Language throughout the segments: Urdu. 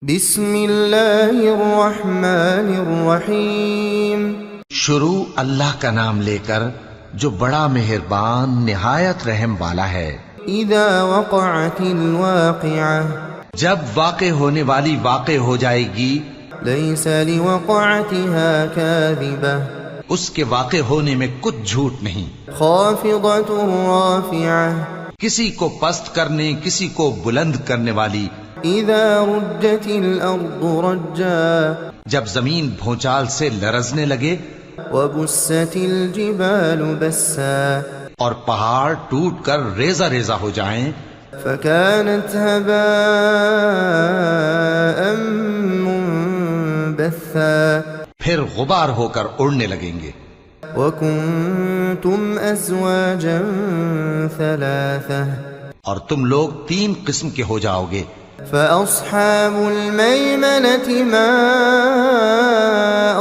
بسم اللہ الرحمن الرحیم۔ شروع اللہ کا نام لے کر جو بڑا مہربان نہایت رحم والا ہے۔ اذا وقعت الواقعہ، جب واقع ہونے والی واقع ہو جائے گی، لیس لوقعتها کاذبہ، اس کے واقع ہونے میں کچھ جھوٹ نہیں۔ خافضۃ رافعہ، کسی کو پست کرنے کسی کو بلند کرنے والی۔ اذا رجت الارض رجا، جب زمین بھونچال سے لرزنے لگے، وبست الجبال بسا، اور پہاڑ ٹوٹ کر ریزہ ریزہ ہو جائیں، فكانت هباء منبثا، پھر غبار ہو کر اڑنے لگیں گے۔ وكنتم ازواجا ثلاثة، اور تم لوگ 3 قسم کے ہو جاؤ گے۔ فأصحاب الميمنة ما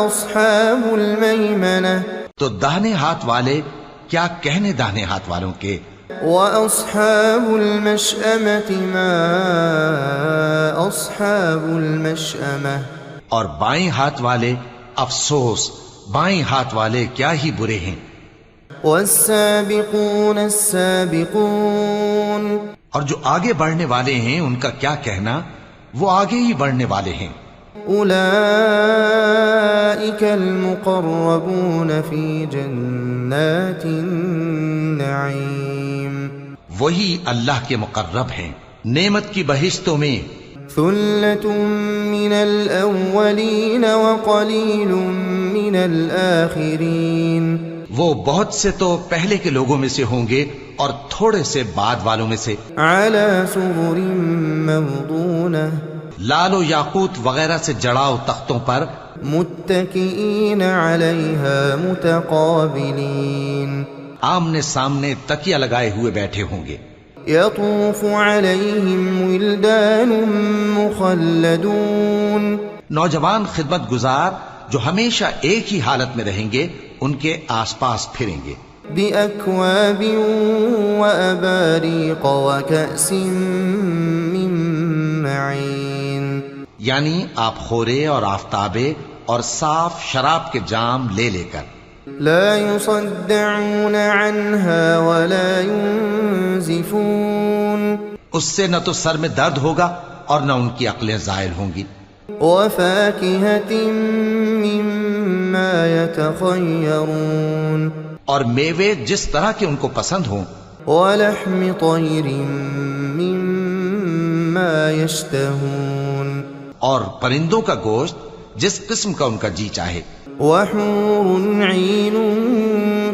أصحاب الميمنة، تو داہنے ہاتھ والے کیا کہنے داہنے ہاتھ والوں کے، وأصحاب المشأمة ما أصحاب المشأمة، اور بائیں ہاتھ والے افسوس بائیں ہاتھ والے کیا ہی برے ہیں۔ والسابقون السابقون، اور جو آگے بڑھنے والے ہیں ان کا کیا کہنا، وہ آگے ہی بڑھنے والے ہیں۔ أولئك المقربون في جنات النعيم، وہی اللہ کے مقرب ہیں نعمت کی بہشتوں میں۔ ثلة من الأولين وقليل من الآخرين، وہ بہت سے تو پہلے کے لوگوں میں سے ہوں گے اور تھوڑے سے بعد والوں میں سے۔ على سرر موضونة، لال و یاقوت وغیرہ سے جڑاؤ تختوں پر، متكئين عليها متقابلين، آمنے سامنے تکیہ لگائے ہوئے بیٹھے ہوں گے۔ يطوف عليهم ولدان مخلدون، نوجوان خدمت گزار جو ہمیشہ ایک ہی حالت میں رہیں گے ان کے آس پاس پھریں گے۔ بأكواب وأباريق وكأس من معين، یعنی آپ خورے اور آفتابے اور صاف شراب کے جام لے لے کر۔ لا يصدعون عنها ولا ينزفون، اس سے نہ تو سر میں درد ہوگا اور نہ ان کی عقلیں زائل ہوں گی۔ وفاكهة مما يتخيرون، اور میوے جس طرح کے ان کو پسند ہوں، ولحم طير مما يشتهون، اور پرندوں کا گوشت جس قسم کا ان کا جی چاہے۔ وحور عين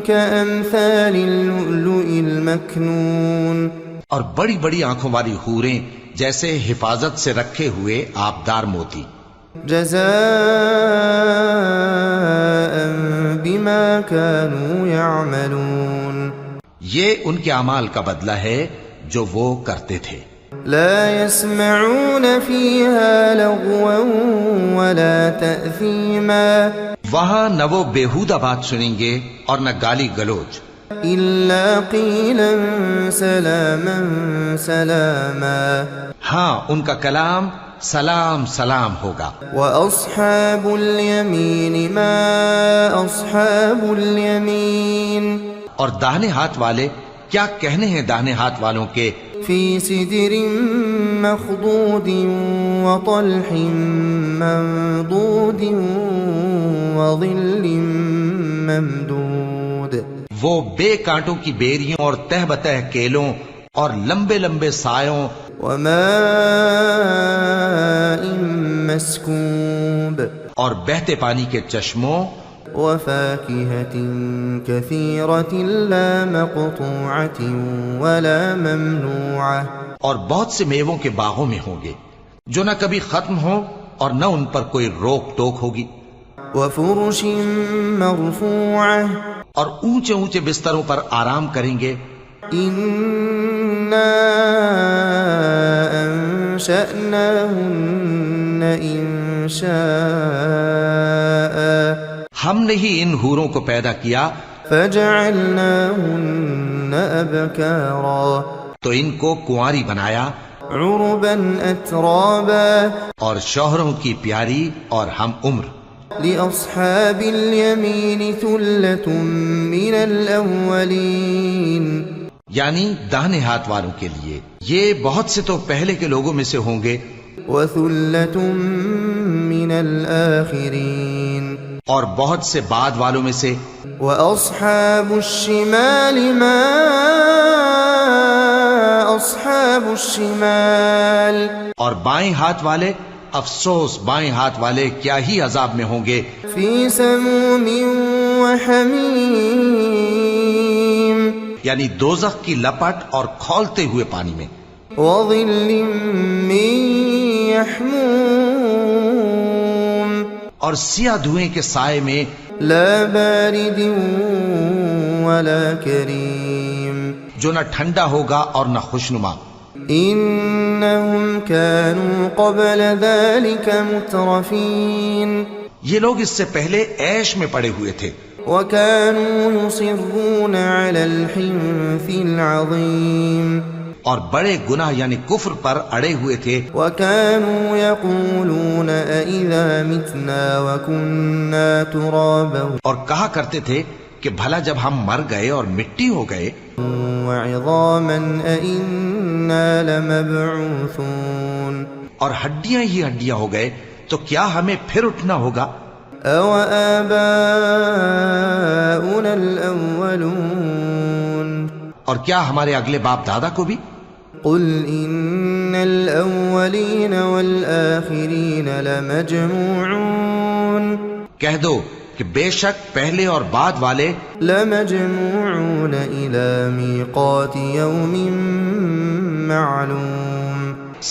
كأمثال اللؤلؤ المكنون، اور بڑی بڑی آنکھوں والی حوریں جیسے حفاظت سے رکھے ہوئے آبدار موتی۔ جزاء بما كانوا يعملون، یہ ان کے اعمال کا بدلہ ہے جو وہ کرتے تھے۔ لا يسمعون فيها لغوا ولا تأثيما، وہاں نہ وہ بیہودہ بات سنیں گے اور نہ گالی گلوچ، إلا قيلا سلاما سلاما، ہاں ان کا کلام سلام سلام ہوگا۔ وأصحاب اليمين ما أصحاب اليمين، اور داہنے ہاتھ والے کیا کہنے ہیں داہنے ہاتھ والوں کے، في سدر مخضود وطلح منضود وظل ممدود، وہ بے کانٹوں کی بیریوں اور تہ بتہ کیلوں اور لمبے لمبے سایوں، وماء مسكوب، اور بہتے پانی کے چشموں، وفاكهة كثيرة لا مقطوعة ولا ممنوعة، اور بہت سے میووں کے باغوں میں ہوں گے جو نہ کبھی ختم ہوں اور نہ ان پر کوئی روک ٹوک ہوگی، وفرش مرفوعة، اور اونچے اونچے بستروں پر آرام کریں گے۔ إنا أنشأناهن إنشاء، ہم نے ہی ان حوروں کو پیدا کیا، فجعلناهن أبكارا، تو ان کو کنواری بنایا، عربا أترابا اور شوہروں کی پیاری اور ہم عمر. لأصحاب اليمين ثلة من الأولين یعنی داہنے ہاتھ والوں کے لیے یہ بہت سے تو پہلے کے لوگوں میں سے ہوں گے وثلة من الآخرين اور بہت سے بعد والوں میں سے. وأصحاب الشمال ما أصحاب الشمال اور بائیں ہاتھ والے افسوس بائیں ہاتھ والے کیا ہی عذاب میں ہوں گے. في سموم وحميم یعنی دوزخ کی لپٹ اور کھولتے ہوئے پانی میں. وظل من يحموم اور سیاہ دھوئیں کے سائے میں. لا بارد ولا كريم جو نہ ٹھنڈا ہوگا اور نہ خوشنما. إنهم كانوا قبل ذلك مترفين یہ لوگ اس سے پہلے عیش میں پڑے ہوئے تھے وكانوا يصرون على الحنث العظيم اور بڑے گناہ یعنی کفر پر اڑے ہوئے تھے. وكانوا يقولون أإذا متنا وكنا ترابا اور کہا کرتے تھے کہ بھلا جب ہم مر گئے اور مٹی ہو گئے وعظاما أإنا لمبعوثون اور ہڈیاں ہی ہڈیاں ہو گئے تو کیا ہمیں پھر اٹھنا ہوگا. أَوَآبَاؤُنَا الْأَوَّلُونَ اور کیا ہمارے اگلے باپ دادا کو بھی. قُلْ إِنَّ الْأَوَّلِينَ وَالْآخِرِينَ لَمَجْمُوعُونَ کہہ دو کہ بے شک پہلے اور بعد والے لَمَجْمُوعُونَ إِلَى مِيقَاتِ يَوْمٍ مَّعْلُومٍ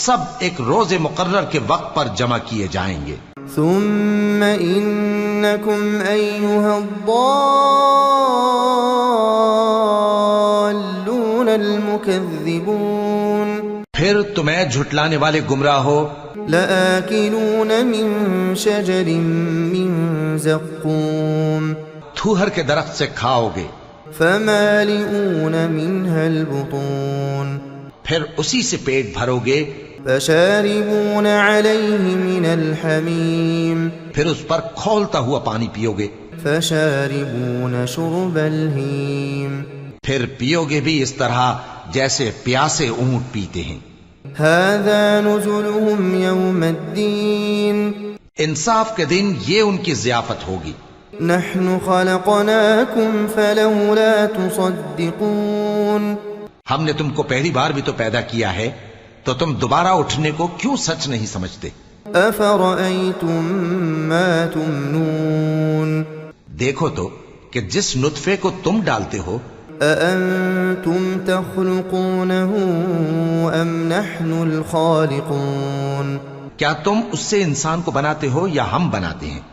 سب ایک روز مقرر کے وقت پر جمع کیے جائیں گے. ثم إنكم أيها الضالون المكذبون پھر تمہیں جھٹلانے والے گمراہ ہو. لآكلون من شجر من زقوم تھوہر کے درخت سے کھاؤ گے فمالئون منها البطون پھر اسی سے پیٹ بھرو گے. فشاربون عليه من الحميم پھر اس پر کھولتا ہوا پانی پیو گے. فشاربون شرب الهيم پھر پیو گے بھی اس طرح جیسے پیاسے اونٹ پیتے ہیں. هذا نزلهم يوم الدين انصاف کے دن یہ ان کی ضیافت ہوگی. نحن خلقناكم فلولا تصدقون ہم نے تم کو پہلی بار بھی تو پیدا کیا ہے تو تم دوبارہ اٹھنے کو کیوں سچ نہیں سمجھتے. أفرأيتم ما تمنون دیکھو تو کہ جس نطفے کو تم ڈالتے ہو أأنتم تخلقونه أم نحن الخالقون کیا تم اس سے انسان کو بناتے ہو یا ہم بناتے ہیں.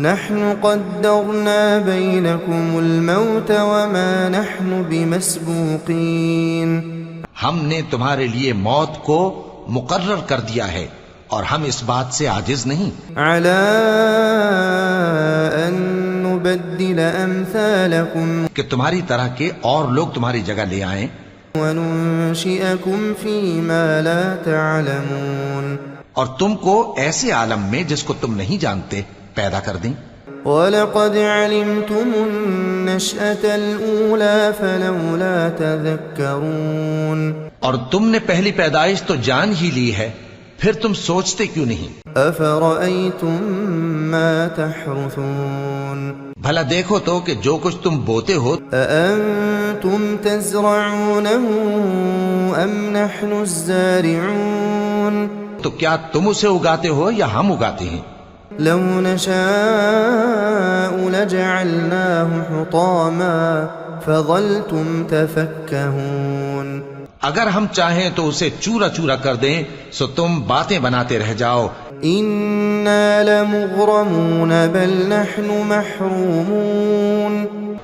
نحن قدرنا بينكم الموت وما نحن بمسبوقين ہم نے تمہارے لیے موت کو مقرر کر دیا ہے اور ہم اس بات سے عاجز نہیں على أن نبدل أمثالكم کہ تمہاری طرح کے اور لوگ تمہاری جگہ لے آئیں وننشئكم فيما لا تعلمون اور تم کو ایسے عالم میں جس کو تم نہیں جانتے پیدا کر دیں. وَلَقَدْ عَلِمْتُمُ النَّشْأَةَ الْأُولَى فَلَوْلَا تَذَكَّرُونَ اور تم نے پہلی پیدائش تو جان ہی لی ہے پھر تم سوچتے کیوں نہیں. أَفَرَأَيْتُم مَّا تَحْرُثُونَ بھلا دیکھو تو کہ جو کچھ تم بوتے ہو أَأَنتُمْ تَزْرَعُونَهُ أَمْ نَحْنُ الزَّارِعُونَ تو کیا تم اسے اگاتے ہو یا ہم اگاتے ہیں. لو نشاء لجعلناه حطاما فظلتم تفكهون اگر ہم چاہیں تو اسے چورا چورا کر دیں سو تم باتیں بناتے رہ جاؤ. إنا لمغرمون بل نحن محرومون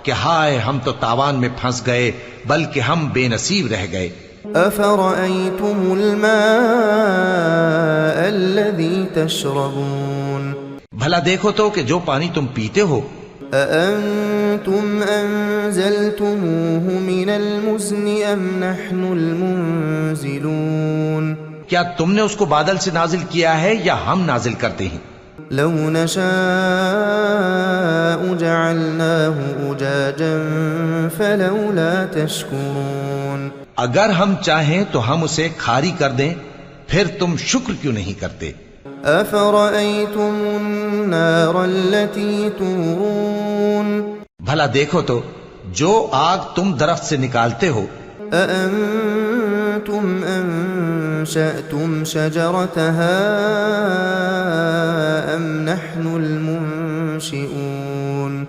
کہ ہائے ہم تو تاوان میں پھنس گئے بلکہ ہم بے نصیب رہ گئے. أفرأيتم الماء الذي تشربون بھلا دیکھو تو کہ جو پانی تم پیتے ہو أأنتم أنزلتموه من المزن أم نحن المنزلون کیا تم نے اس کو بادل سے نازل کیا ہے یا ہم نازل کرتے ہیں؟ لو نشاء جعلناه أجاجا فلولا تشكرون اگر ہم چاہیں تو ہم اسے کھاری کر دیں، پھر تم شکر کیوں نہیں کرتے؟ أفرأيتم النار التي تورون بھلا دیکھو تو جو آگ تم درخت سے نکالتے ہو، أأنتم أنشأتم شجرتها أم نحن المنشئون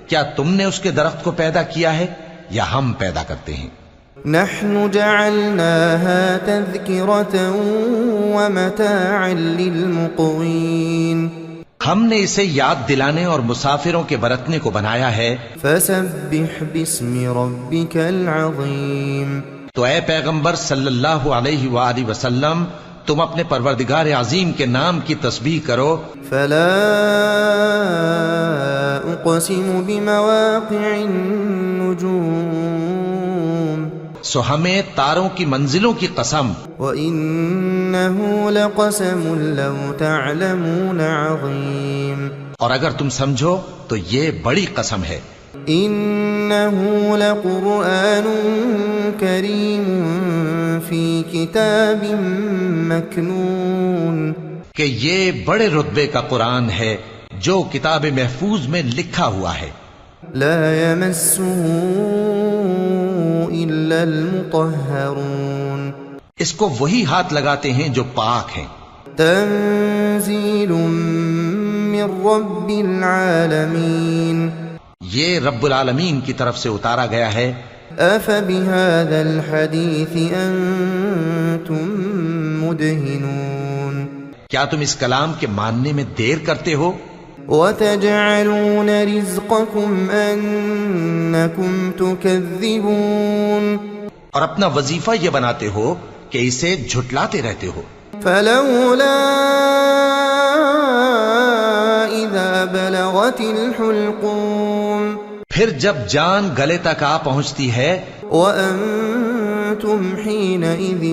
کیا تم نے اس کے درخت کو پیدا کیا ہے یا ہم پیدا کرتے ہیں؟ نحن جعلناها تذكرة ومتاعا للمقوين ہم نے اسے یاد دلانے اور مسافروں کے برتنے کو بنایا ہے۔ فسبح باسم ربك العظيم تو اے پیغمبر صلی اللہ علیہ وآلہ وسلم، تم اپنے پروردگار عظیم کے نام کی تسبیح کرو۔ فلا اقسم بمواقع النجوم سو ہمیں تاروں کی منزلوں کی قسم، وإنه لقسم لو تعلمون عظيم اور اگر تم سمجھو تو یہ بڑی قسم ہے۔ إنه لقرآن كريم في كتاب مكنون کہ یہ بڑے رتبے کا قرآن ہے جو کتاب محفوظ میں لکھا ہوا ہے۔ لا يمسه إلا المطهرون اس کو وہی ہاتھ لگاتے ہیں جو پاک ہیں۔ تنزيل من رب العالمين یہ رب العالمین کی طرف سے اتارا گیا ہے۔ أفبهذا الحديث أنتم مدهنون کیا تم اس کلام کے ماننے میں دیر کرتے ہو؟ وتجعلون رزقكم أنكم تكذبون اور اپنا وظیفہ یہ بناتے ہو کہ اسے جھٹلاتے رہتے ہو۔ فلولا إذا بلغت الحلقوم پھر جب جان گلے تک آ پہنچتی ہے، وأنتم حينئذ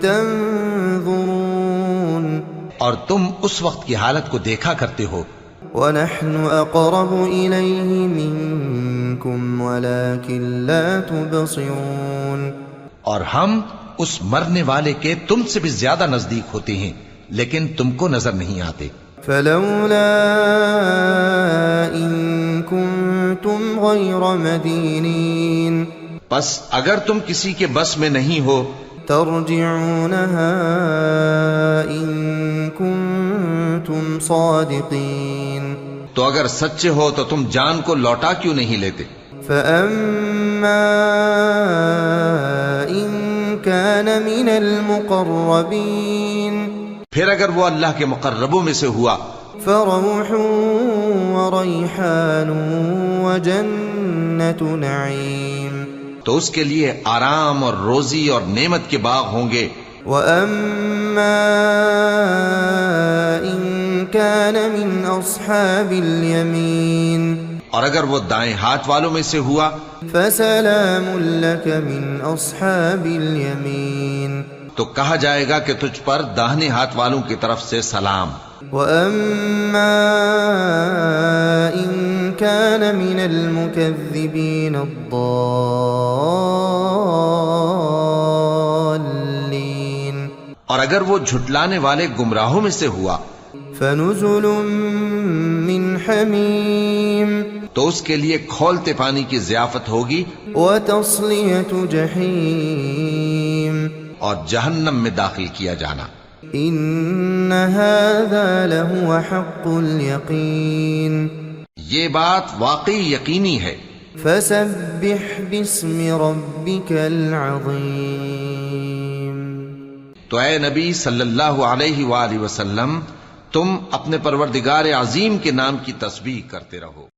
تنظرون اور تم اس وقت کی حالت کو دیکھا کرتے ہو، ونحن أقرب إليه منكم ولكن لا تبصرون اور ہم اس مرنے والے کے تم سے بھی زیادہ نزدیک ہوتے ہیں لیکن تم کو نظر نہیں آتے۔ فلولا إن كنتم غير مدينين پس اگر تم کسی کے بس میں نہیں ہو ترجعونها إن كنتم صادقين تو اگر سچے ہو تو تم جان کو لوٹا کیوں نہیں لیتے؟ فأما إن كان من المقربين پھر اگر وہ اللہ کے مقربوں میں سے ہوا فروح وريحان وجنة نعيم تو اس کے لیے آرام اور روزی اور نعمت کے باغ ہوں گے۔ وأما إن كان من أصحاب اليمين اور اگر وہ دائیں ہاتھ والوں میں سے ہوا فسلام لك من أصحاب اليمين تو کہا جائے گا کہ تجھ پر داہنے ہاتھ والوں کی طرف سے سلام۔ وأما إن كان من المكذبين الضالين اور اگر وہ جھٹلانے والے گمراہوں میں سے ہوا فنزل من حميم تو اس کے لیے کھولتے پانی کی ضیافت ہوگی وتصلية جحيم اور جہنم میں داخل کیا جانا۔ إن هذا لهو حق اليقين یہ بات واقعی یقینی ہے۔ فسبح باسم ربك العظيم تو اے نبی صلی اللہ علیہ وآلہ وسلم، تم اپنے پروردگار عظیم کے نام کی تسبیح کرتے رہو۔